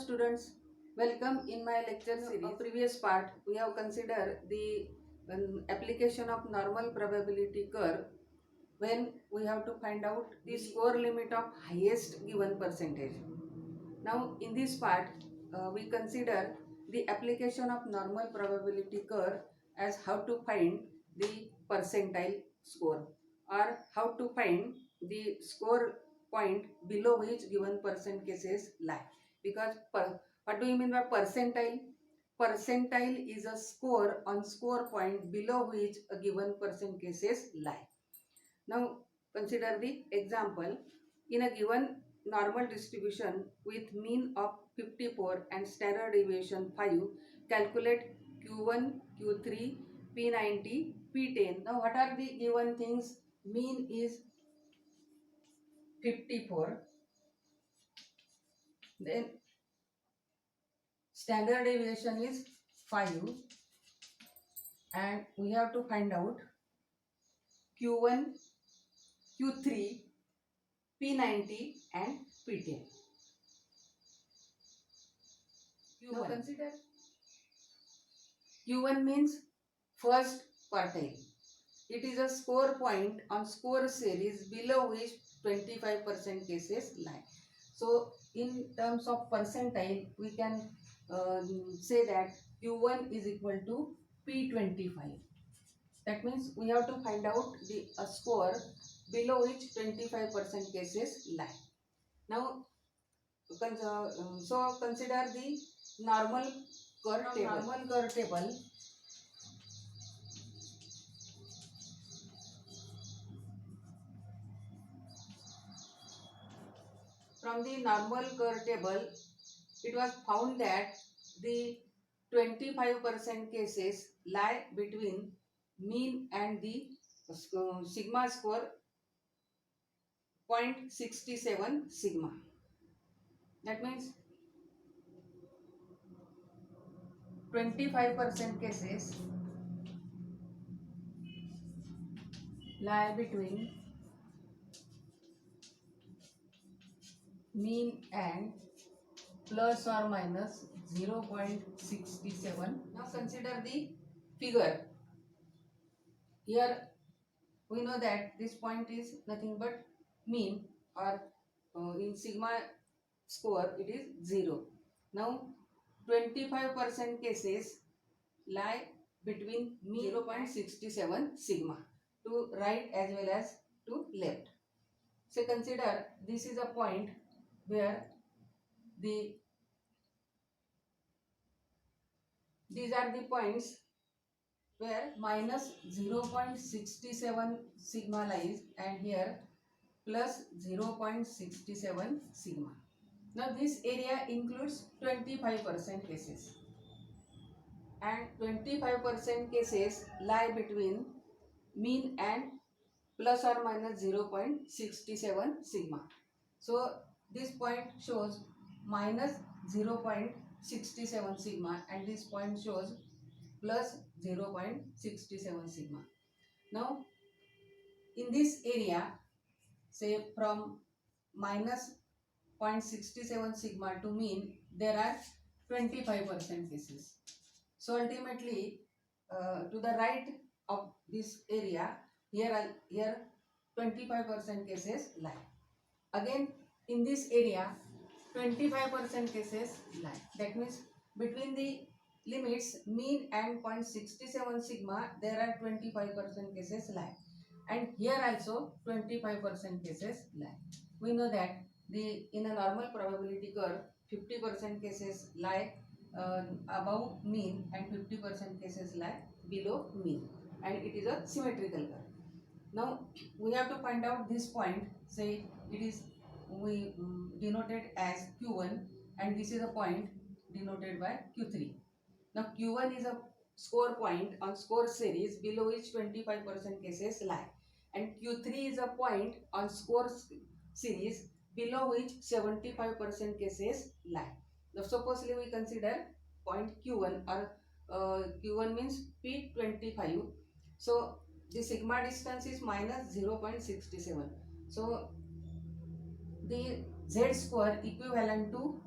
students, welcome in my lecture series. Previous part we have considered the application of normal probability curve when we have to find out the score limit of highest given percentage. Now in this part we consider the application of normal probability curve as how to find the percentile score or how to find the score point below which given percent cases lie. Because what do you mean by percentile? Percentile is a score on score point below which a given percent cases lie. Now consider the example. In a given normal distribution with mean of 54 and standard deviation 5, calculate Q1, Q3, P90, P10. Now what are the given things? Mean is 54, then standard deviation is 5, and we have to find out Q1, Q3, P90 and P10. Now consider Q1 means first quartile. It is a score point on score series below which 25% cases lie. So in terms of percentile, we can say that Q1 is equal to P25. That means we have to find out the score below which 25% cases lie. Now, so consider the normal curve table. Normal curve table. From the normal curve table, it was found that the 25% cases lie between mean and the sigma score 0.67 sigma. That means 25% cases lie between mean and plus or minus 0.67. Now consider the figure. Here we know that this point is nothing but mean, or in sigma score it is 0. Now 25% cases lie between mean 0.67 sigma to right as well as to left. So consider this is a point where these are the points where minus 0.67 sigma lies and here plus 0.67 sigma. Now this area includes 25% cases, and 25% cases lie between mean and plus or minus 0.67 sigma. So this point shows minus 0.67 sigma and this point shows plus 0.67 sigma. Now in this area, say from minus 0.67 sigma to mean, there are 25% cases. So ultimately to the right of this area, here 25% cases lie. Again in this area 25% cases lie. That means between the limits mean and 0.67 sigma there are 25% cases lie, and here also 25% cases lie. We know that in a normal probability curve 50% cases lie above mean and 50% cases lie below mean, and it is a symmetrical curve. Now we have to find out this point. Say it is we denoted as Q1 and this is a point denoted by Q3. Now Q1 is a score point on score series below which 25% cases lie, and Q3 is a point on score series below which 75% cases lie. Now supposedly we consider point Q1, or Q1 means P25. So the sigma distance is minus 0.67. So the z square equivalent to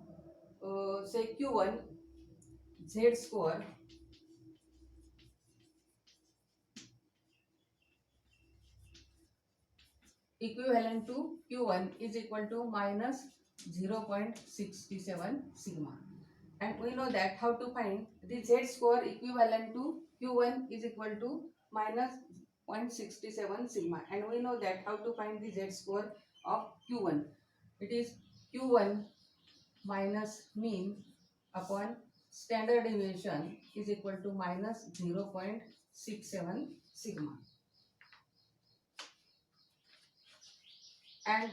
say Q1 Z score equivalent to Q1 is equal to minus 0.67 sigma. And we know that how to find the Z score equivalent to Q1 is equal to minus 0.67 sigma. And we know that how to find the Z score of Q1. It is Q1 minus mean upon standard deviation is equal to minus 0.67 sigma. And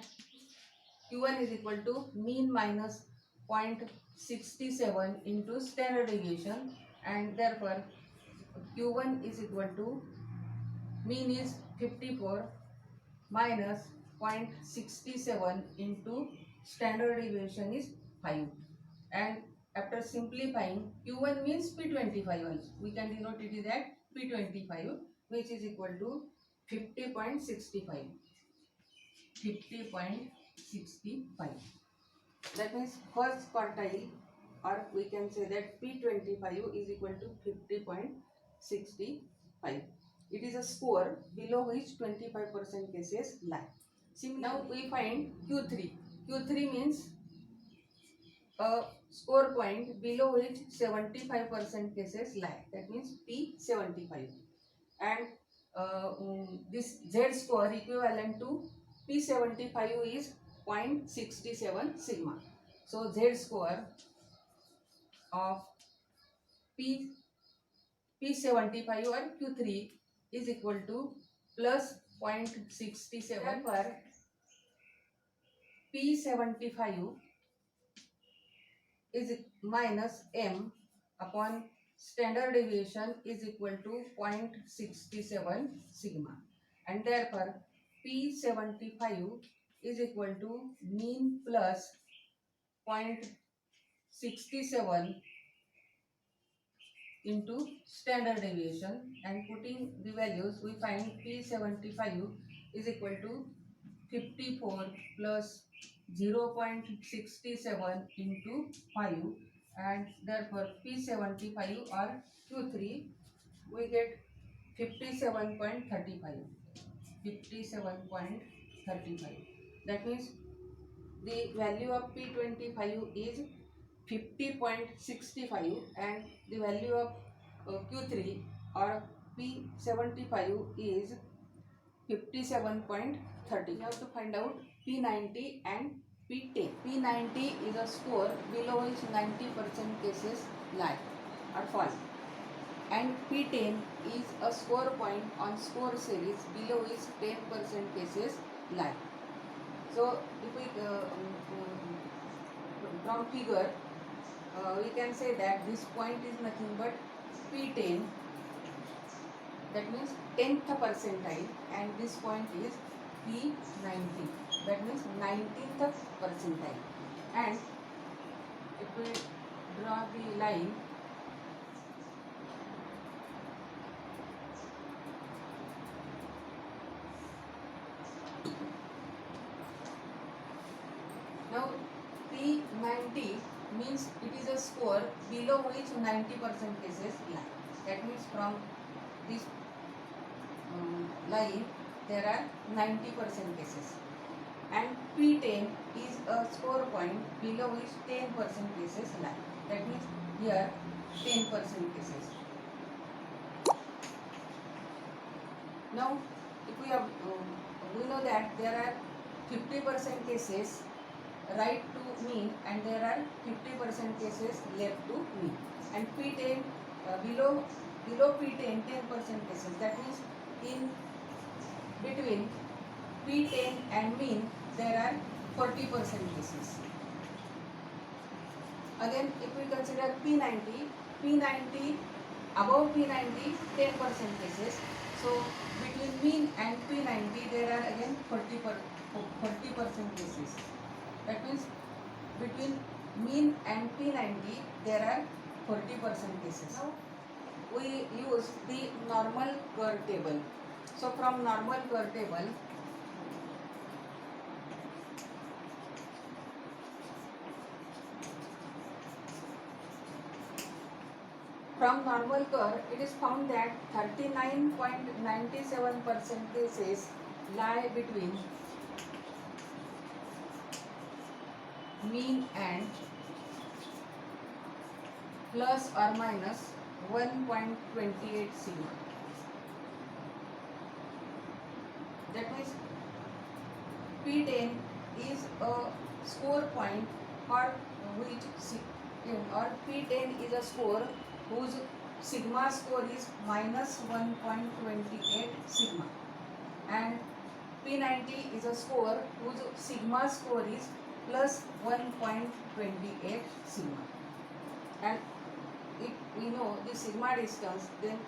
Q1 is equal to mean minus 0.67 into standard deviation, and therefore Q1 is equal to mean is 54 minus 0.67 into standard deviation is 5. And after simplifying, Q1 means P25 also. We can denote it is at P25, which is equal to 50.65. 50.65. That means first quartile, or we can say that P25 is equal to 50.65. It is a score below which 25% cases lie. Now we find Q3. Q3 means a score point below which 75% cases lie. That means P75. And this Z score equivalent to P75 is 0.67 sigma. So Z score of P75 or Q3 is equal to plus 0.67 per P75 is minus M upon standard deviation is equal to 0.67 sigma, and therefore P75 is equal to mean plus 0.67 into standard deviation, and putting the values we find P75 is equal to 54 plus 0.67 into 5, and therefore P75 or Q3 we get 57.35. 57.35. That means the value of P25 is 50.65 and the value of Q3 or P75 is 57.30. You have to find out P90 and P10. P90 is a score below which 90% cases lie or fall, and P10 is a score point on score series below which 10% cases lie. So if we from figure we can say that this point is nothing but P10, that means 10th percentile, and this point is P90, that means 19th percentile. And if we draw the line, now P90 means it is a score below which 90% cases lie. That means from this line there are 90% cases, and P10 is a score point below which 10% cases lie. That means here 10% cases. Now if we have we know that there are 50% cases right to mean and there are 50% cases left to mean, and P10 below P10 10% cases. That means in between P10 and mean there are 40% cases. Again if we consider P90 above P90 10% cases. So between mean and P90 there are again 40% cases. That means between mean and P90 there are 40% cases. Now we use the normal curve table. So from normal curve table, From normal curve, it is found that 39.97% cases lie between mean and plus or minus 1.28 sigma. That means P10 is a score point or which or P10 is a score whose sigma score is minus 1.28 sigma, and P90 is a score whose sigma score is plus 1.28 sigma. And if we know the sigma distance, then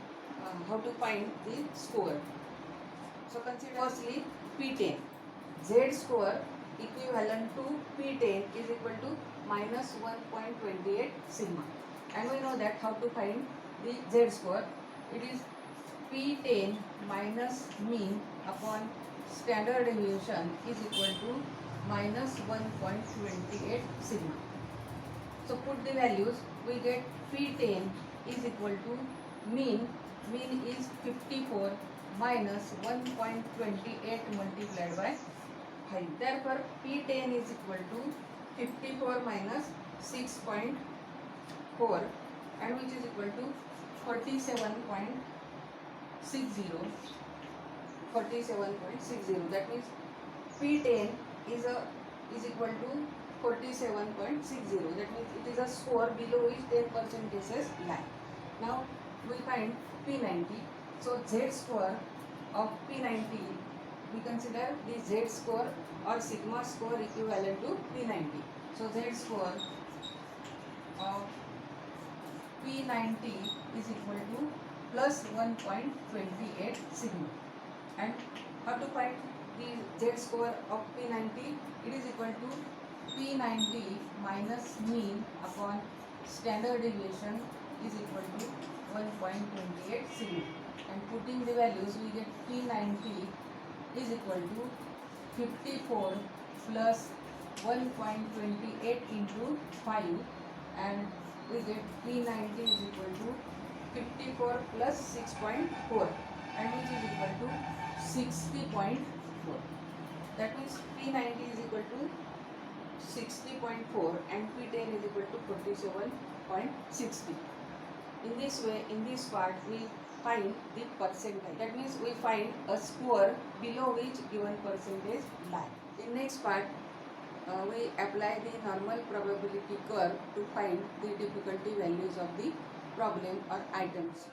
how to find the score? So consider firstly P10. Z score equivalent to P10 is equal to minus 1.28 sigma. And we know that how to find the Z score. It is P10 minus mean upon standard deviation is equal to minus 1.28 sigma. So put the values, we get P10 is equal to mean is 54 minus 1.28 multiplied by 5. Therefore P10 is equal to 54 minus 6.4, and which is equal to 47.60. That means P10 is equal to 47.60. That means it is a score below which 10% cases lie. Now we find P90. So Z score of P90, we consider the Z score or sigma score equivalent to P90. So Z score of P90 is equal to plus 1.28 sigma. And how to find the Z score of P90? It is equal to P90 minus mean upon standard deviation is equal to 1.28 sigma. And putting the values, we get P90 is equal to 54 plus 1.28 into 5, and we get P90 is equal to 54 plus 6.4, and which is equal to 60.4. That means P90 is equal to 60.4 and P10 is equal to 47.60. In this way, in this part, we find the percentile. That means we find a score below which given percentage lie. In next part, we apply the normal probability curve to find the difficulty values of the problem or items.